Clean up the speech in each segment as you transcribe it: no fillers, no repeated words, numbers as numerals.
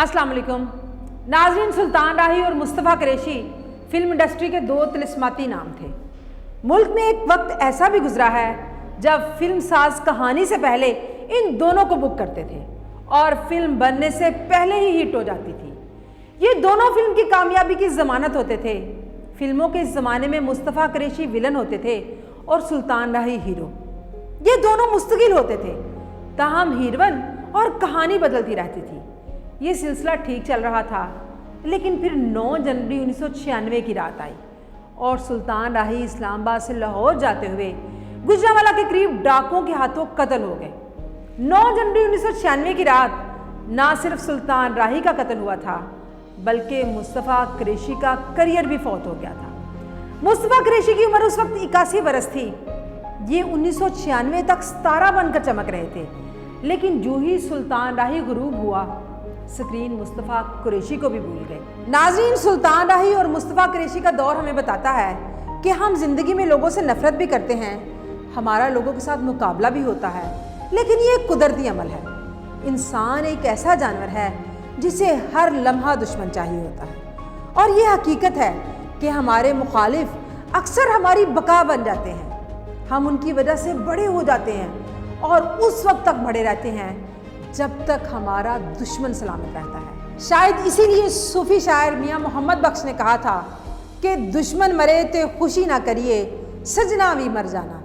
अस्सलाम वालेकुम नाज़रीन। सुल्तान राही और मुस्तफ़ा कुरैशी फिल्म इंडस्ट्री के दो तिलिस्माती नाम थे। मुल्क में एक वक्त ऐसा भी गुजरा है जब फिल्म साज कहानी से पहले इन दोनों को बुक करते थे और फिल्म बनने से पहले ही हिट हो जाती थी। ये दोनों फिल्म की कामयाबी की ज़मानत होते थे। फिल्मों के इस ज़माने में मुस्तफ़ा कुरैशी विलन होते थे और सुल्तान राही हीरो। ये दोनों मुस्तकिल होते थे, ताहम हीरोइन और कहानी बदलती रहती थी। ये सिलसिला ठीक चल रहा था, लेकिन फिर 9 जनवरी 1996 की रात आई और सुल्तान राही इस्लामाबाद से लाहौर जाते हुए गुजरांवाला के करीब डाकुओं के हाथों कत्ल हो गए। 9 जनवरी 1996 की रात ना सिर्फ सुल्तान राही का कत्ल हुआ था, बल्कि मुस्तफ़ा कुरैशी का करियर भी फौत हो गया था। मुस्तफ़ा कुरैशी की उम्र उस वक्त 81 बरस थी। ये 1996 तक सितारा बनकर चमक रहे थे, लेकिन जो ही सुल्तान राही गुरूब हुआ, स्क्रीन मुस्तफ़ा कुरैशी को भी भूल गए। नाज़रीन, सुल्तान राही और मुस्तफ़ा कुरैशी का दौर हमें बताता है कि हम जिंदगी में लोगों से नफरत भी करते हैं, हमारा लोगों के साथ मुकाबला भी होता है, लेकिन ये एक कुदरती अमल है। इंसान एक ऐसा जानवर है जिसे हर लम्हा दुश्मन चाहिए होता है, और ये हकीकत है कि हमारे मुखालिफ अक्सर हमारी बका बन जाते हैं। हम उनकी वजह से बड़े हो जाते हैं और उस वक्त तक बड़े रहते हैं जब तक हमारा दुश्मन सलामत रहता है। शायद इसीलिए सूफी शायर मियाँ मोहम्मद बख्श ने कहा था कि दुश्मन मरे तो खुशी ना करिए, सजना भी मर जाना।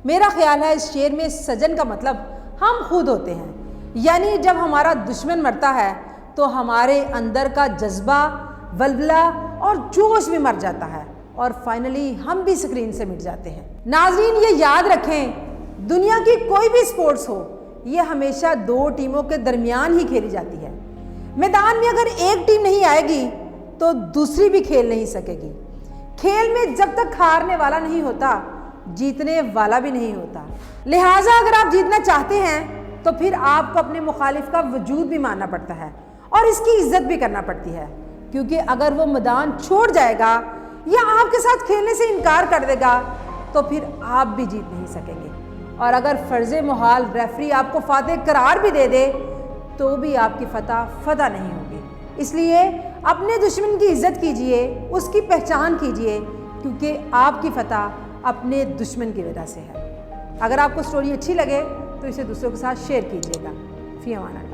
मेरा ख्याल है इस शेर में सजन का मतलब हम खुद होते हैं, यानी जब हमारा दुश्मन मरता है तो हमारे अंदर का जज्बा, वल्वला और जोश भी मर जाता है और फाइनली हम भी स्क्रीन से मिट जाते हैं। नाज़रीन, ये याद रखें, दुनिया की कोई भी स्पोर्ट्स हो, ये हमेशा 2 टीमों के दरमियान ही खेली जाती है। मैदान में अगर एक टीम नहीं आएगी तो दूसरी भी खेल नहीं सकेगी। खेल में जब तक हारने वाला नहीं होता, जीतने वाला भी नहीं होता। लिहाजा अगर आप जीतना चाहते हैं तो फिर आपको अपने मुखालिफ का वजूद भी मानना पड़ता है और इसकी इज्जत भी करना पड़ती है, क्योंकि अगर वो मैदान छोड़ जाएगा या आपके साथ खेलने से इनकार कर देगा तो फिर आप भी जीत नहीं सकेंगे। और अगर फ़र्ज़े मुहाल रेफरी आपको फातेह करार भी दे दे तो भी आपकी फतह नहीं होगी। इसलिए अपने दुश्मन की इज़्ज़त कीजिए, उसकी पहचान कीजिए, क्योंकि आपकी फतह अपने दुश्मन की वजह से है। अगर आपको स्टोरी अच्छी लगे तो इसे दूसरों के साथ शेयर कीजिएगा। फ़ी अमान अल्लाह।